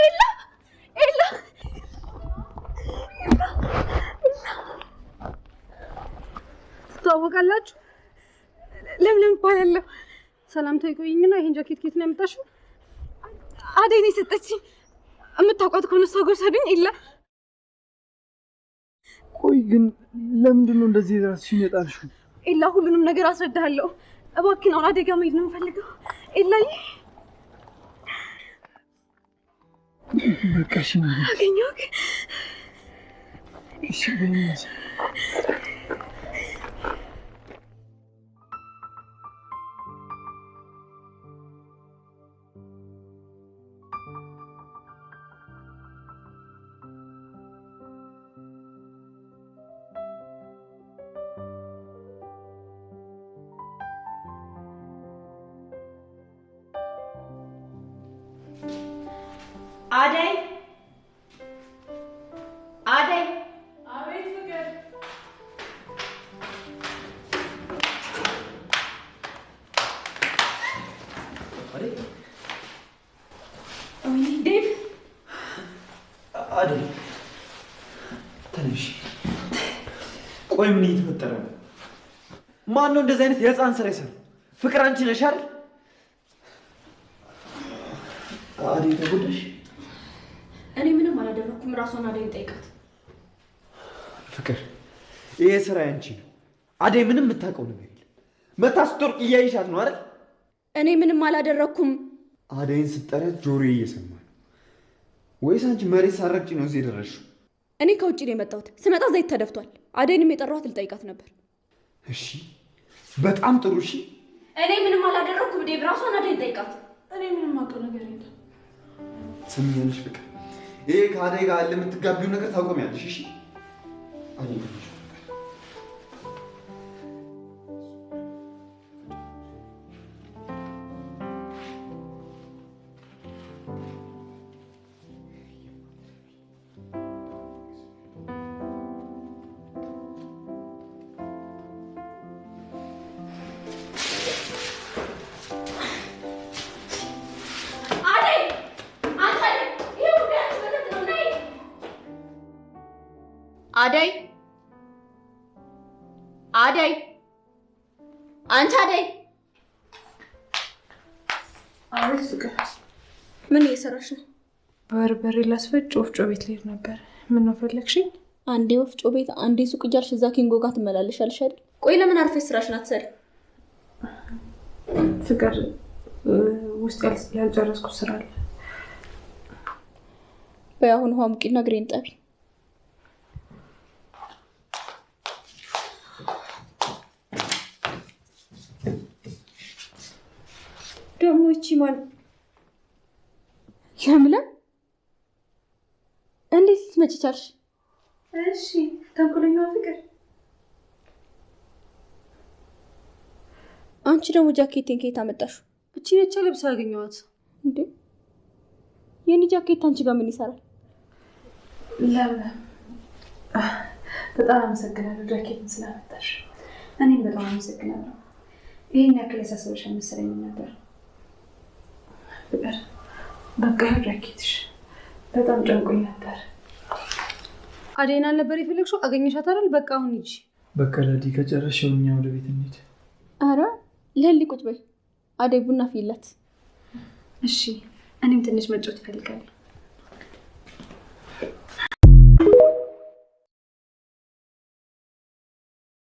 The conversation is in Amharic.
ኤላ ኤላ ትተዋወቃላችሁ? ለምለም እባላለሁ። ሰላምታ ይቆይኝና ይሄን ጃኬት ከየት ነው ያመጣሽው? አደይ ነው የሰጠችኝ። የምታውቋት ከሆነ ሰው ጎርሳዱኝ ኤላ። ቆይ ግን ለምንድን ነው እንደዚህ ራስሽን የጣልሽው? ኤላ ሁሉንም ነገር አስረዳሃለሁ። እባክህን አሁን አደይ ጋር መሄድ ነው የምፈልገው ኤላዬ። በቃ እሺ ነው አገኘሁህ። እሺ በእናትሽ አደይ አደይ አቤት ፍቅር። አደይ ዴቭ አደይ ተነሽ። ቆይ ምን እየተፈጠረ ነው? ማን ነው እንደዚህ አይነት የህፃን ስራ ይሰራል? ፍቅር አንቺ ነሽ አይደል? አደይ ተጎዳሽ? እኔ ምንም አላደረኩም። ራሷን አደይን ጠይቃት። ፍቅር ይሄ ስራ ያንቺ ነው። አደይ ምንም የምታውቀው ነገር የለም። መታ ስትወርቅ እያይሻት ነው አይደል? እኔ ምንም አላደረኩም። አደይን ስትጠሪያት ጆሮዬ እየሰማ ነው። ወይስ አንቺ መሬት ሳረግጪ ነው እዚህ የደረስሽው? እኔ ከውጭ ነው የመጣሁት። ስመጣ ዘይት ተደፍቷል። አደይንም የጠራኋት ልጠይቃት ነበር። እሺ በጣም ጥሩ። እሺ እኔ ምንም አላደረኩም። ዴቭ ራሷን አደይን ጠይቃት። እኔ ምንም አውቀው ነገር የለም። ትሰሚኛለሽ ፍቅር? ይሄ ከአደይ ጋር የምትጋቢው ነገር ታቆሚያለሽ። እሺ አደይ አደይ አደይ አንቺ አደይ። አቤት ፍቅር። ምን እየሰራሽ ነው? በርበሬ ላስፈጭ ወፍጮ ቤት ልሄድ ነበር። ምን ነው ፈለግሽኝ? አንዴ ወፍጮ ቤት አንዴ ሱቅ እያልሽ እዛ ኪንጎ ጋር ትመላለሻለሽ አይደል? ቆይ ለምን አርፈሽ ስራሽን አትሰሪ? ፍቅር ውስጥ ያልጨረስኩት ስራ አለ። በአሁን ውሃ ሙቂና ግሬን ጠቢ። ደግሞ እቺ ማን? ለምለም እንዴት ልትመጪ ቻልሽ? እሺ ተንኮለኛዋ ፍቅር። አንቺ ደግሞ ጃኬቴን ከየት አመጣሽው? እቺ ነች ለብሳ ያገኘኋት። እንዴ የኔ ጃኬት አንቺ ጋር ምን ይሰራል? ለምለም በጣም አመሰግናለሁ ጃኬትን ስላመጣሽ። እኔም በጣም አመሰግናለሁ። ይሄን ያክል ያሳሰበሽ አልመሰለኝም ነበር። ፍቅር በቃ ጃኬትሽ በጣም ጨንቆኝ ነበር። አደይን አልነበር የፈለግሽው? አገኘሻት አይደል? በቃ አሁን ሂጂ። በቃ ለዲ ከጨረስሽው እኛ ወደ ቤት እንሂድ። አረ ለሊ ቁጭ በይ። አደይ ቡና ፊላት። እሺ እኔም ትንሽ መጫወት እፈልጋለሁ።